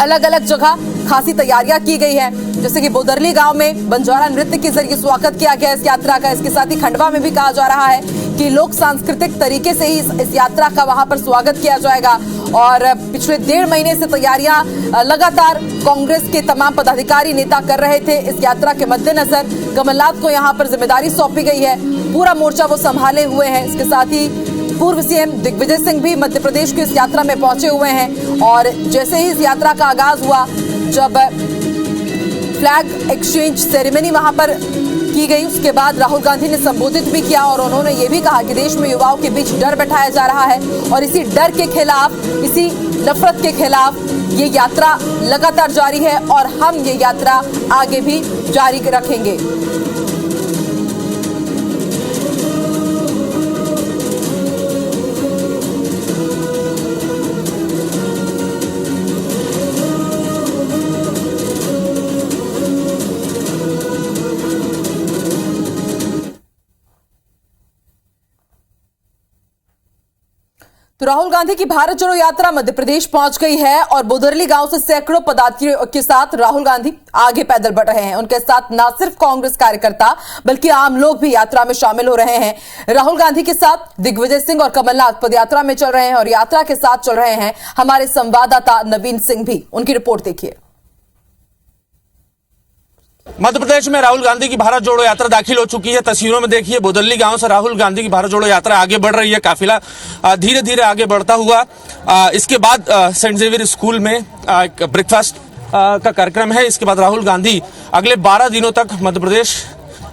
अलग अलग जगह खासी तैयारियां की गई है, जैसे कि बोदरली गांव में बंजारा नृत्य के जरिए स्वागत किया गया इस यात्रा का। इसके साथ ही खंडवा में भी कहा जा रहा है कि लोक सांस्कृतिक तरीके से ही इस यात्रा का वहां पर स्वागत किया जाएगा। और पिछले 1.5 महीने से तैयारियां लगातार कांग्रेस के तमाम पदाधिकारी नेता कर रहे थे। इस यात्रा के मद्देनजर कमलनाथ को यहां पर जिम्मेदारी सौंपी गई है, पूरा मोर्चा वो संभाले हुए हैं। इसके साथ ही पूर्व सीएम दिग्विजय सिंह भी मध्य प्रदेश की इस यात्रा में पहुंचे हुए हैं। और जैसे ही इस यात्रा का आगाज हुआ, जब फ्लैग एक्सचेंज सेरेमनी वहां पर की गई, उसके बाद राहुल गांधी ने संबोधित भी किया और उन्होंने ये भी कहा कि देश में युवाओं के बीच डर बैठाया जा रहा है और इसी डर के खिलाफ, इसी नफरत के खिलाफ ये यात्रा लगातार जारी है और हम ये यात्रा आगे भी जारी रखेंगे। तो राहुल गांधी की भारत जोड़ो यात्रा मध्य प्रदेश पहुंच गई है और बोदरली गांव से सैकड़ों पदाधिकारियों के साथ राहुल गांधी आगे पैदल बढ़ रहे हैं। उनके साथ न सिर्फ कांग्रेस कार्यकर्ता बल्कि आम लोग भी यात्रा में शामिल हो रहे हैं। राहुल गांधी के साथ दिग्विजय सिंह और कमलनाथ पदयात्रा में चल रहे हैं और यात्रा के साथ चल रहे हैं हमारे संवाददाता नवीन सिंह भी। उनकी रिपोर्ट देखिए। मध्य प्रदेश में राहुल गांधी की भारत जोड़ो यात्रा दाखिल हो चुकी है। तस्वीरों में देखिए, बोदरली गांव से राहुल गांधी की भारत जोड़ो यात्रा आगे बढ़ रही है। काफिला धीरे धीरे आगे बढ़ता हुआ इसके बाद सेंट जेवियर स्कूल में एक ब्रेकफास्ट का कार्यक्रम है। इसके बाद राहुल गांधी अगले 12 दिनों तक मध्य प्रदेश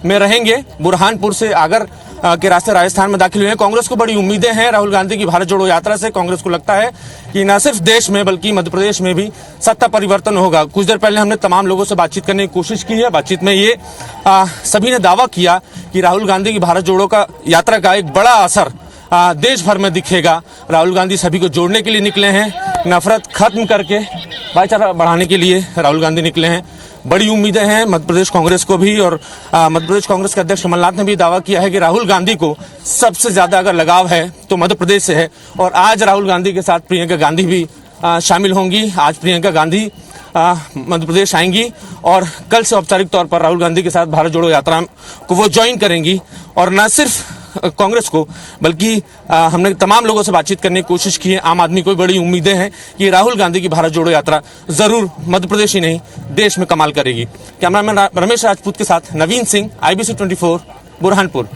में रहेंगे। बुरहानपुर से आगर के रास्ते राजस्थान में दाखिल हुए हैं। कांग्रेस को बड़ी उम्मीदें हैं राहुल गांधी की भारत जोड़ो यात्रा से। कांग्रेस को लगता है कि न सिर्फ देश में बल्कि मध्य प्रदेश में भी सत्ता परिवर्तन होगा। कुछ देर पहले हमने तमाम लोगों से बातचीत करने की कोशिश की है। बातचीत में ये सभी ने दावा किया कि राहुल गांधी की भारत जोड़ो का यात्रा का एक बड़ा असर देश भर में दिखेगा। राहुल गांधी सभी को जोड़ने के लिए निकले हैं, नफरत खत्म करके भाईचारा बढ़ाने के लिए राहुल गांधी निकले हैं। बड़ी उम्मीदें हैं मध्य प्रदेश कांग्रेस को भी। और मध्य प्रदेश कांग्रेस के अध्यक्ष कमलनाथ ने भी दावा किया है कि राहुल गांधी को सबसे ज्यादा अगर लगाव है तो मध्य प्रदेश से है। और आज राहुल गांधी के साथ प्रियंका गांधी भी शामिल होंगी। आज प्रियंका गांधी मध्य प्रदेश आएंगी और कल से औपचारिक तौर पर राहुल गांधी के साथ भारत जोड़ो यात्रा को वो ज्वाइन करेंगी। और न सिर्फ कांग्रेस को बल्कि हमने तमाम लोगों से बातचीत करने की कोशिश की है। आम आदमी को बड़ी उम्मीदें हैं कि राहुल गांधी की भारत जोड़ो यात्रा जरूर मध्य प्रदेश ही नहीं देश में कमाल करेगी। कैमरामैन रमेश राजपूत के साथ नवीन सिंह, IBC 24 बुरहानपुर।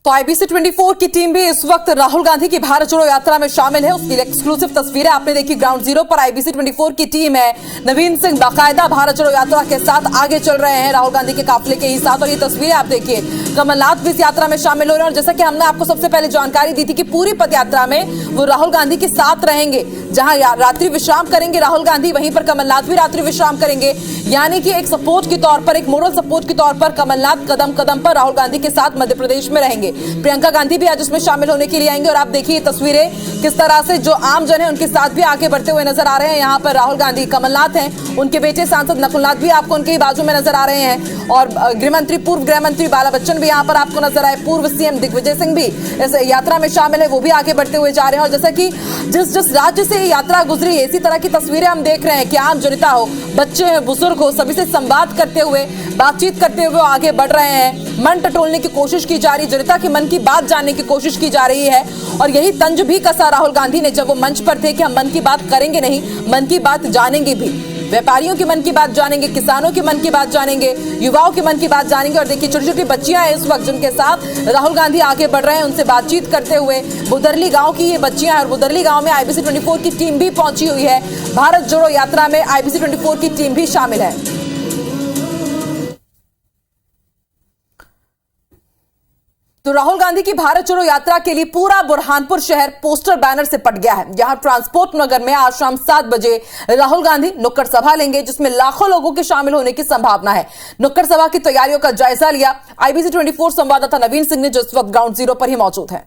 तो IBC 24 की टीम भी इस वक्त राहुल गांधी की भारत जोड़ो यात्रा में शामिल है। उसकी एक्सक्लूसिव तस्वीरें आपने देखी। ग्राउंड जीरो पर IBC 24 की टीम है। नवीन सिंह बाकायदा भारत जोड़ो यात्रा के साथ आगे चल रहे हैं राहुल गांधी के काफिले के ही साथ। और ये तस्वीरें आप देखिए, कमलनाथ भी इस यात्रा में शामिल हो रहे हैं। और जैसा कि हमने आपको सबसे पहले जानकारी दी थी कि पूरी पदयात्रा में वो राहुल गांधी के साथ रहेंगे। जहां रात्रि विश्राम करेंगे राहुल गांधी, वहीं पर कमलनाथ भी रात्रि विश्राम करेंगे। यानी कि एक सपोर्ट के तौर पर, एक मोरल सपोर्ट के तौर पर कमलनाथ कदम कदम पर राहुल गांधी के साथ मध्य प्रदेश में रहेंगे। प्रियंका गांधी भी आज उसमें शामिल होने के लिए आएंगे। और आप देखिए तस्वीरें किस तरह से जो आम जन है उनके साथ भी आगे बढ़ते हुए नजर आ रहे हैं। यहाँ पर राहुल गांधी, कमलनाथ हैं, उनके बेटे सांसद नकुलनाथ भी आपको उनके ही बाजू में नजर आ रहे हैं। और गृहमंत्री, पूर्व गृहमंत्री बाला बच्चन भी यहाँ पर आपको नजर आए। पूर्व सीएम दिग्विजय सिंह भी इस यात्रा में शामिल है, वो भी आगे बढ़ते हुए जा रहे हैं। और जैसा कि जिस राज्य से ये यात्रा गुजरी है, इसी तरह की तस्वीरें हम देख रहे हैं कि आम जनता हो, बच्चे हो, बुजुर्ग हो, सभी से संवाद करते हुए, बातचीत करते हुए आगे बढ़ रहे हैं। मन टटोलने की कोशिश की जा रही, जनता की मन की बात जानने की कोशिश की जा रही है। और यही तंज भी कसा राहुल गांधी ने जब वो मंच पर थे कि हम मन की बात करेंगे नहीं, मन की बात जानेंगे भी। व्यापारियों के मन की बात जानेंगे, किसानों के मन की बात जानेंगे, युवाओं के मन की बात जानेंगे। और देखिए छोटी छोटी बच्चियां हैं इस वक्त जिनके साथ राहुल गांधी आगे बढ़ रहे हैं, उनसे बातचीत करते हुए। बुदरली गांव की ये बच्चियां हैं और बुदरली गांव में IBC 24 की टीम भी पहुंची हुई है। भारत जोड़ो यात्रा में IBC 24 की टीम भी शामिल है। तो राहुल गांधी की भारत जोड़ो यात्रा के लिए पूरा बुरहानपुर शहर पोस्टर बैनर से पट गया है। यहां ट्रांसपोर्ट नगर में आज शाम 7 बजे राहुल गांधी नुक्कड़ सभा लेंगे, जिसमें लाखों लोगों के शामिल होने की संभावना है। नुक्कड़ सभा की तैयारियों का जायजा लिया IBC 24 संवाददाता नवीन सिंह ने, जो इस वक्त ग्राउंड जीरो पर ही मौजूद है।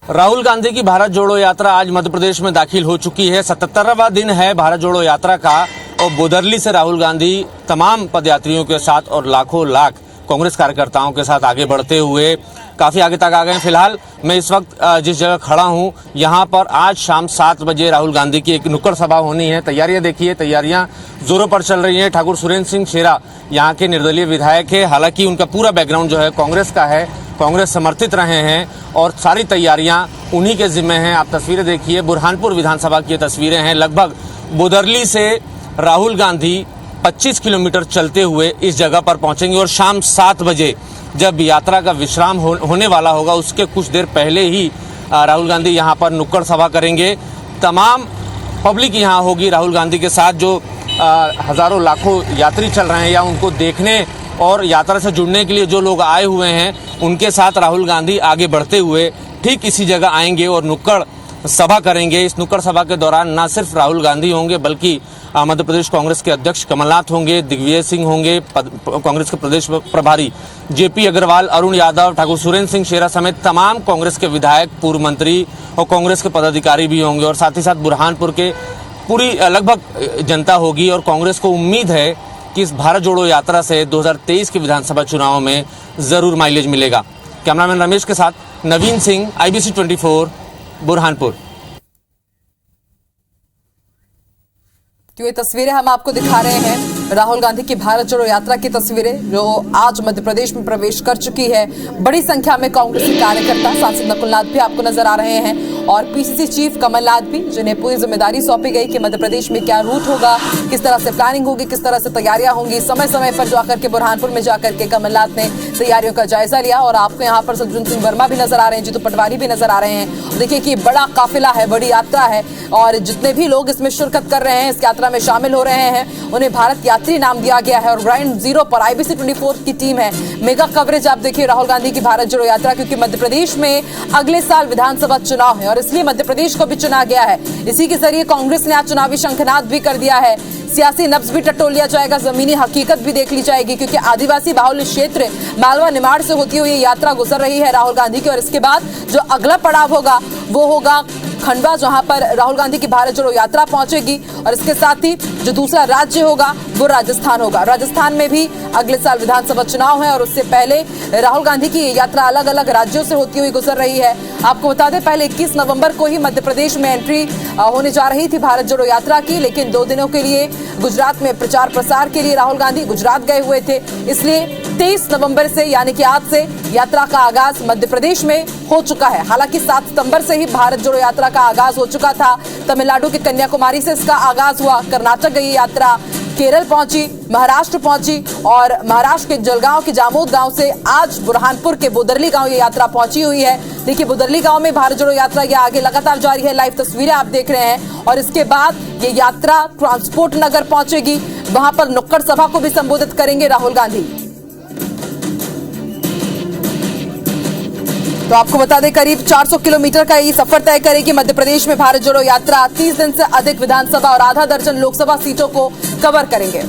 राहुल गांधी की भारत जोड़ो यात्रा आज मध्य प्रदेश में दाखिल हो चुकी है। 77वां दिन है भारत जोड़ो यात्रा का और बोदरली से राहुल गांधी तमाम पदयात्रियों के साथ और लाखों लाख कांग्रेस कार्यकर्ताओं के साथ आगे बढ़ते हुए काफी आगे तक आ गए हैं। फिलहाल मैं इस वक्त जिस जगह खड़ा हूं, यहां पर आज शाम 7 बजे राहुल गांधी की एक नुक्कड़ सभा होनी है। तैयारियां देखिए, तैयारियां जोरों पर चल रही हैं। ठाकुर सुरेंद्र सिंह शेरा यहाँ के निर्दलीय विधायक है, हालांकि उनका पूरा बैकग्राउंड जो है कांग्रेस का है, कांग्रेस समर्थित रहे हैं और सारी तैयारियां उन्हीं के जिम्मे हैं। आप तस्वीरें देखिए, बुरहानपुर विधानसभा की तस्वीरें हैं। लगभग बोदरली से राहुल गांधी 25 किलोमीटर चलते हुए इस जगह पर पहुंचेंगे और शाम 7 बजे जब यात्रा का विश्राम होने वाला होगा, उसके कुछ देर पहले ही राहुल गांधी यहां पर नुक्कड़ सभा करेंगे। तमाम पब्लिक यहां होगी राहुल गांधी के साथ, जो हजारों लाखों यात्री चल रहे हैं या उनको देखने और यात्रा से जुड़ने के लिए जो लोग आए हुए हैं, उनके साथ राहुल गांधी आगे बढ़ते हुए ठीक इसी जगह आएंगे और नुक्कड़ सभा करेंगे। इस नुक्कड़ सभा के दौरान न सिर्फ राहुल गांधी होंगे, बल्कि मध्य प्रदेश कांग्रेस के अध्यक्ष कमलनाथ होंगे, दिग्विजय सिंह होंगे, कांग्रेस के प्रदेश प्रभारी JP अग्रवाल, अरुण यादव, ठाकुर सुरेंद्र सिंह शेरा समेत तमाम कांग्रेस के विधायक, पूर्व मंत्री और कांग्रेस के पदाधिकारी भी होंगे। और साथ ही साथ बुरहानपुर के पूरी लगभग जनता होगी और कांग्रेस को उम्मीद है कि इस भारत जोड़ो यात्रा से 2023 के विधानसभा चुनाव में जरूर माइलेज मिलेगा। कैमरामैन रमेश के साथ नवीन सिंह, IBC 24 बुरहानपुर। ये तस्वीरें हम आपको दिखा रहे हैं राहुल गांधी की भारत जोड़ो यात्रा की तस्वीरें, जो आज मध्य प्रदेश में प्रवेश कर चुकी है। बड़ी संख्या में कांग्रेसी कार्यकर्ता, सांसद नकुलनाथ भी आपको नजर आ रहे हैं और PCC चीफ कमलनाथ भी, जिन्हें पूरी जिम्मेदारी सौंपी गई कि मध्य प्रदेश में क्या रूट होगा, किस तरह से प्लानिंग होगी, किस तरह से तैयारियां होंगी। समय समय पर जाकर के बुरहानपुर में जाकर के कमलनाथ ने तैयारियों का जायजा लिया। और आपको यहाँ पर सज्जन सिंह वर्मा भी नजर आ रहे हैं, जीतू पटवारी भी नजर आ रहे हैं। देखिए कि बड़ा काफिला है, बड़ी यात्रा है और जितने भी लोग इसमें शिरकत कर रहे हैं, इस यात्रा में शामिल हो रहे हैं, उन्हें भारत यात्री नाम दिया गया है। और ग्राउंड जीरो पर IBC 24 की टीम है। मेगा कवरेज आप देखिए राहुल गांधी की भारत जोड़ो यात्रा, क्योंकि मध्य प्रदेश में अगले साल विधानसभा चुनाव है और इसलिए मध्य प्रदेश को भी चुना गया है। इसी के जरिए कांग्रेस ने आज चुनावी शंखनाद भी कर दिया है। सियासी नब्ज भी टटोल लिया जाएगा, जमीनी हकीकत भी देख ली जाएगी, क्योंकि आदिवासी बाहुल्य क्षेत्र मालवा निमाड़ से होती हुई यात्रा गुजर रही है राहुल गांधी की। और इसके बाद जो अगला पड़ाव होगा वो होगा खंडवा, जहां पर राहुल गांधी की भारत जोड़ो यात्रा पहुंचेगी। और इसके साथ ही जो दूसरा राज्य होगा वो राजस्थान होगा। राजस्थान में भी अगले साल विधानसभा चुनाव है और उससे पहले राहुल गांधी की यात्रा अलग अलग राज्यों से होती हुई गुजर रही है। आपको बता दें, पहले 21 नवंबर को ही मध्य प्रदेश में एंट्री होने जा रही थी भारत जोड़ो यात्रा की, लेकिन 2 दिनों के लिए गुजरात में प्रचार प्रसार के लिए राहुल गांधी गुजरात गए हुए थे। इसलिए 23 नवंबर से यानी कि आज से यात्रा का आगाज मध्य प्रदेश में हो चुका है। हालांकि 7 सितंबर से ही भारत जोड़ो यात्रा का आगाज हो चुका था। तमिलनाडु के कन्याकुमारी से इसका आगाज हुआ, कर्नाटक गई यात्रा, केरल पहुंची, महाराष्ट्र पहुंची और महाराष्ट्र के जलगांव के जामोद गांव से आज बुरहानपुर के बोदरली गांव ये यात्रा पहुंची हुई है। देखिए बोदरली गांव में भारत जोड़ो यात्रा ये आगे लगातार जारी है, लाइव तस्वीरें आप देख रहे हैं। और इसके बाद ये यात्रा ट्रांसपोर्ट नगर पहुंचेगी, वहां पर नुक्कड़ सभा को भी संबोधित करेंगे राहुल गांधी। तो आपको बता दें, करीब 400 किलोमीटर का ये सफर तय करेगी मध्य प्रदेश में भारत जोड़ो यात्रा। 30 दिन से अधिक विधानसभा और आधा दर्जन लोकसभा सीटों को कवर करेंगे।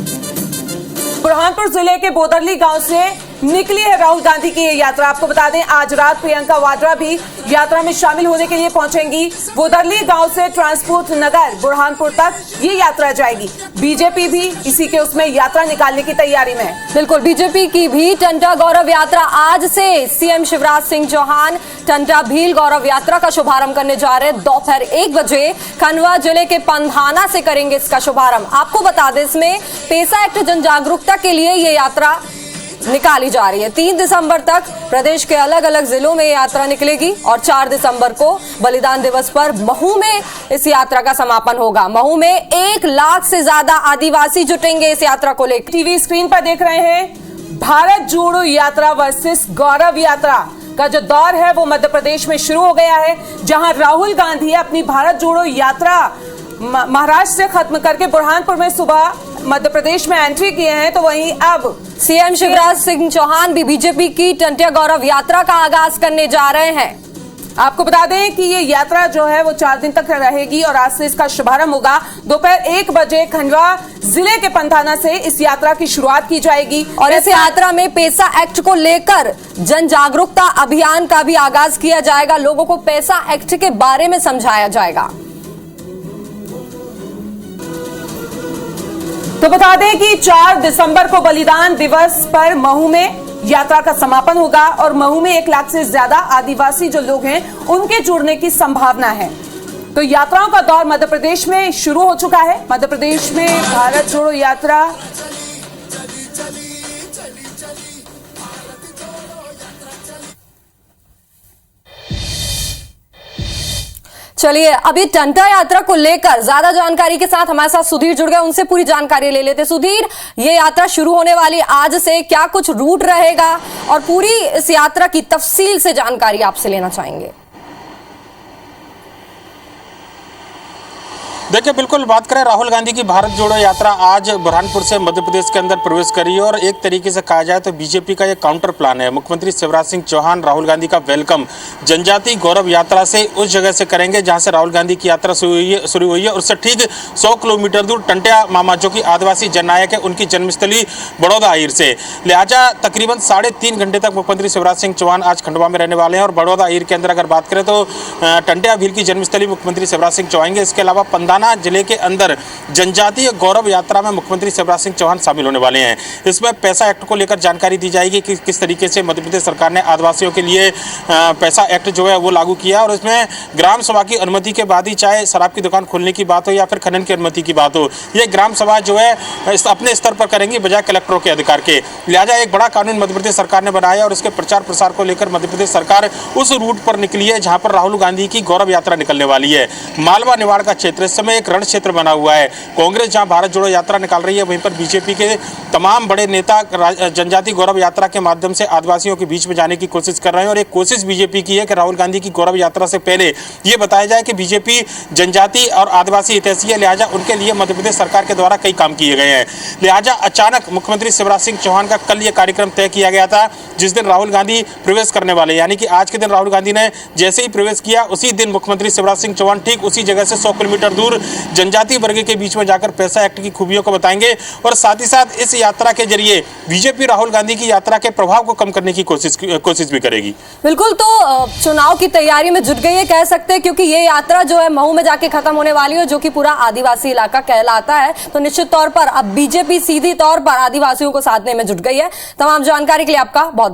बुरहानपुर जिले के बोदरली गांव से निकली है राहुल गांधी की ये यात्रा। आपको बता दें आज रात प्रियंका वाड्रा भी यात्रा में शामिल होने के लिए पहुंचेंगी। बोदरली गांव से ट्रांसपोर्ट नगर बुरहानपुर तक ये यात्रा जाएगी। बीजेपी भी इसी के उसमें यात्रा निकालने की तैयारी में है। बिल्कुल, बीजेपी की भी टंटा गौरव यात्रा आज से सीएम शिवराज सिंह चौहान टंटा भील गौरव यात्रा का शुभारंभ करने जा रहे हैं। दोपहर 1 बजे खंडवा जिले के पंधाना से करेंगे इसका शुभारंभ। आपको बता दें इसमें पेसा एक्ट जन जागरूकता के लिए ये यात्रा निकाली जा रही है। 3 दिसंबर तक प्रदेश के अलग अलग जिलों में यात्रा निकलेगी और 4 दिसंबर को बलिदान दिवस पर महू में इस यात्रा का समापन होगा। महू में 1 लाख से ज्यादा आदिवासी जुटेंगे इस यात्रा को लेकर। टीवी स्क्रीन पर देख रहे हैं भारत जोड़ो यात्रा वर्सेस गौरव यात्रा का जो दौर है वो मध्य प्रदेश में शुरू हो गया है, जहां राहुल गांधी अपनी भारत जोड़ो यात्रा महाराष्ट्र से खत्म करके बुरहानपुर में सुबह मध्य प्रदेश में एंट्री किए हैं, तो वहीं अब सीएम शिवराज सिंह चौहान भी बीजेपी की टंट्या गौरव यात्रा का आगाज करने जा रहे हैं। आपको बता दें कि ये यात्रा जो है वो 4 दिन तक रहेगी और आज से इसका शुभारंभ होगा। दोपहर 1 बजे खंडवा जिले के पंधाना से इस यात्रा की शुरुआत की जाएगी और इस यात्रा में पेसा एक्ट को लेकर जन जागरूकता अभियान का भी आगाज किया जाएगा। लोगों को पेसा एक्ट के बारे में समझाया जाएगा। तो बता दें कि 4 दिसंबर को बलिदान दिवस पर महू में यात्रा का समापन होगा और महू में 1 लाख से ज्यादा आदिवासी जो लोग हैं उनके जुड़ने की संभावना है। तो यात्राओं का दौर मध्य प्रदेश में शुरू हो चुका है। मध्य प्रदेश में भारत जोड़ो यात्रा चलिए अभी टंटा यात्रा को लेकर ज्यादा जानकारी के साथ हमारे साथ सुधीर जुड़ गए, उनसे पूरी जानकारी ले लेते। सुधीर, ये यात्रा शुरू होने वाली आज से, क्या कुछ रूट रहेगा और पूरी इस यात्रा की तफसील से जानकारी आपसे लेना चाहेंगे। देखिए, बिल्कुल बात करें राहुल गांधी की भारत जोड़ो यात्रा आज बुरहानपुर से मध्य प्रदेश के अंदर प्रवेश करी है और एक तरीके से कहा जाए तो बीजेपी का ये काउंटर प्लान है। मुख्यमंत्री शिवराज सिंह चौहान राहुल गांधी का वेलकम जनजाति गौरव यात्रा से उस जगह से करेंगे जहां से राहुल गांधी की यात्रा शुरू हुई है। उससे ठीक 100 किलोमीटर दूर टंट्या मामा जो कि आदिवासी जननायक है उनकी जन्मस्थली बड़ौदा आहिर से। लिहाजा तकरीबन 3.5 घंटे तक मुख्यमंत्री शिवराज सिंह चौहान आज खंडवा में रहने वाले हैं और बड़ौदा आहिर के अंदर अगर बात करें तो टंट्या भील की जन्मस्थली मुख्यमंत्री शिवराज सिंह चौहान। इसके अलावा पंधाना जिले के अंदर जनजातीय गौरव यात्रा में मुख्यमंत्री शिवराज सिंह चौहान शामिल होने वाले हैं। इसमें पैसा एक्ट को लेकर जानकारी दी जाएगी कि किस तरीके से मध्य प्रदेश सरकार ने आदिवासियों के लिए पैसा एक्ट जो है वो लागू किया और इसमें ग्राम सभा की अनुमति के बाद ही चाहे शराब की दुकान खोलने की बात हो या फिर खनन की अनुमति की बात हो, ये ग्राम सभा जो है अपने स्तर पर करेंगी बजाय कलेक्टरों के अधिकार के। लिहाजा एक बड़ा कानून मध्य प्रदेश सरकार ने बनाया और इसके प्रचार प्रसार को लेकर मध्य प्रदेश सरकार उस रूट पर निकली है जहां पर राहुल गांधी की गौरव यात्रा निकलने वाली है। मालवा निवाड़ का क्षेत्र इस समय एक रण क्षेत्र बना हुआ है। कांग्रेस जहां भारत जोड़ो यात्रा निकाल रही है वहीं पर बीजेपी के तमाम बड़े नेता जनजाति गौरव यात्रा के माध्यम से आदिवासियों के बीच में जाने की कोशिश कर रहे हैं और एक कोशिश बीजेपी की है कि राहुल गांधी की गौरव यात्रा से पहले यह बताया जाए कि बीजेपी जनजाति और आदिवासी हितैषी है, लिहाजा उनके लिए मध्य प्रदेश सरकार के द्वारा कई काम किए गए हैं। लिहाजा अचानक मुख्यमंत्री शिवराज सिंह चौहान का कल यह कार्यक्रम तय किया गया था जिस दिन राहुल गांधी प्रवेश करने वाले, यानी कि आज के दिन राहुल गांधी ने जैसे ही प्रवेश किया उसी दिन मुख्यमंत्री शिवराज सिंह चौहान ठीक उसी जगह से 100 किलोमीटर दूर जनजाति वर्ग के बीच में जाकर पैसा एक्ट की खूबियों को बताएंगे और साथ ही साथ इस यात्रा के जरिए बीजेपी राहुल गांधी की यात्रा के प्रभाव को कम करने की कोशिश भी करेगी। बिल्कुल, तो चुनाव की तैयारी में जुट गई है कह सकते हैं, क्योंकि ये यात्रा जो है महू में जाके खत्म होने वाली है जो कि पूरा आदिवासी इलाका कहलाता है। तो निश्चित तौर पर अब बीजेपी सीधी तौर पर आदिवासियों को साधने में जुट गई है। तमाम जानकारी के लिए आपका बहुत बहुत